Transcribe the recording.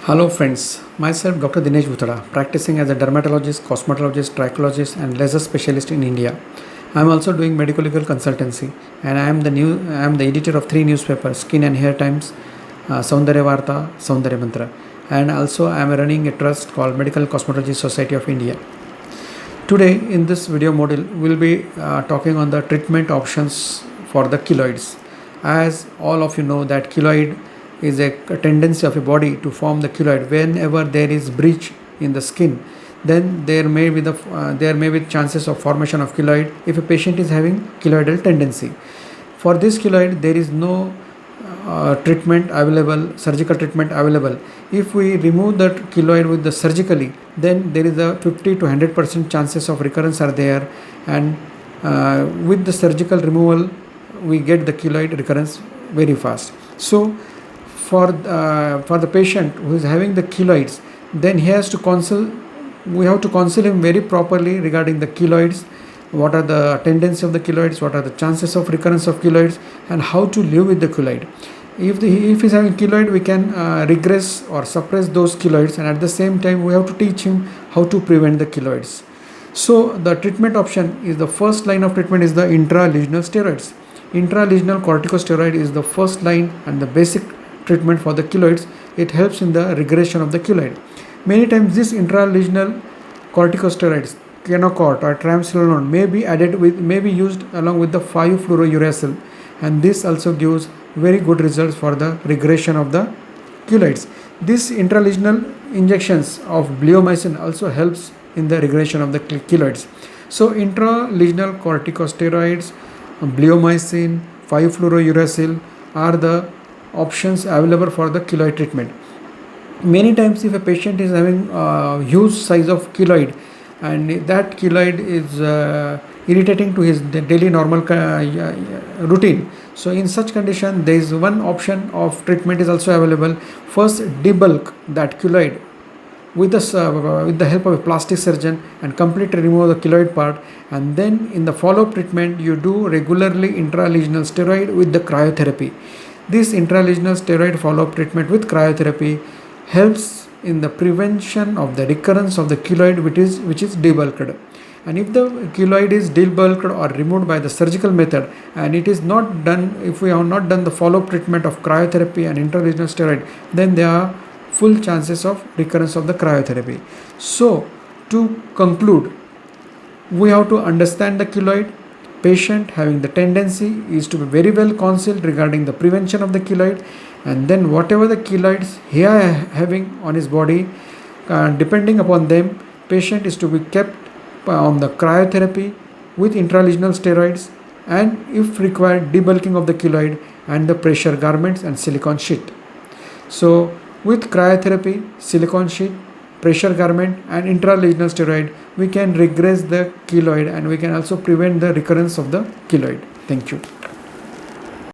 Hello friends, myself Dr. Dinesh Bhutada, practicing as a dermatologist, cosmetologist, trichologist and laser specialist in India. I am also doing medical legal consultancy and I am the editor of 3 newspapers, Skin and Hair Times, Saundarya Varta, Saundarya Mantra, and also I am running a trust called Medical Cosmetology Society of India. Today in this video module we will be talking on the treatment options for the keloids. As all of you know that keloid is a tendency of a body to form the keloid. Whenever there is breach in the skin, then there may be chances of formation of keloid if a patient is having keloidal tendency. For this keloid there is no surgical treatment available. If we remove that keloid with the surgically, then there is a 50 to 100% chances of recurrence are there, and with the surgical removal we get the keloid recurrence very fast. So for the patient who is having the keloids, then we have to counsel him very properly regarding the keloids, what are the tendency of the keloids, what are the chances of recurrence of keloids, and how to live with the keloid. If he is having keloid, we can regress or suppress those keloids, and at the same time we have to teach him how to prevent the keloids. So the treatment option is, the first line of treatment is the intralesional steroids. Intralesional corticosteroid is the first line and the basic treatment for the keloids. It helps in the regression of the keloid. Many times this intralesional corticosteroids, Kenacort or triamcinolone, may be used along with the 5-fluorouracil, and this also gives very good results for the regression of the keloids. This intralesional injections of bleomycin also helps in the regression of the keloids. So intralesional corticosteroids, bleomycin, 5-fluorouracil are the options available for the keloid treatment. Many times if a patient is having huge size of keloid and that keloid is irritating to his daily normal routine, so in such condition there is one option of treatment is also available. First, debulk that keloid with the help of a plastic surgeon and completely remove the keloid part, and then in the follow-up treatment you do regularly intralesional steroid with the cryotherapy. This intralesional steroid follow-up treatment with cryotherapy helps in the prevention of the recurrence of the keloid which is debulked. And if the keloid is debulked or removed by the surgical method, and it is not done, if we have not done the follow-up treatment of cryotherapy and intralesional steroid, then there are full chances of recurrence of the cryotherapy. So to conclude, we have to understand the keloid. Patient having the tendency is to be very well counseled regarding the prevention of the keloid, and then whatever the keloids he is having on his body, depending upon them, patient is to be kept on the cryotherapy with intralesional steroids, and if required debulking of the keloid and the pressure garments and silicone sheet. So with cryotherapy, silicone sheet, pressure garment and intralesional steroid, we can regress the keloid and we can also prevent the recurrence of the keloid. Thank you.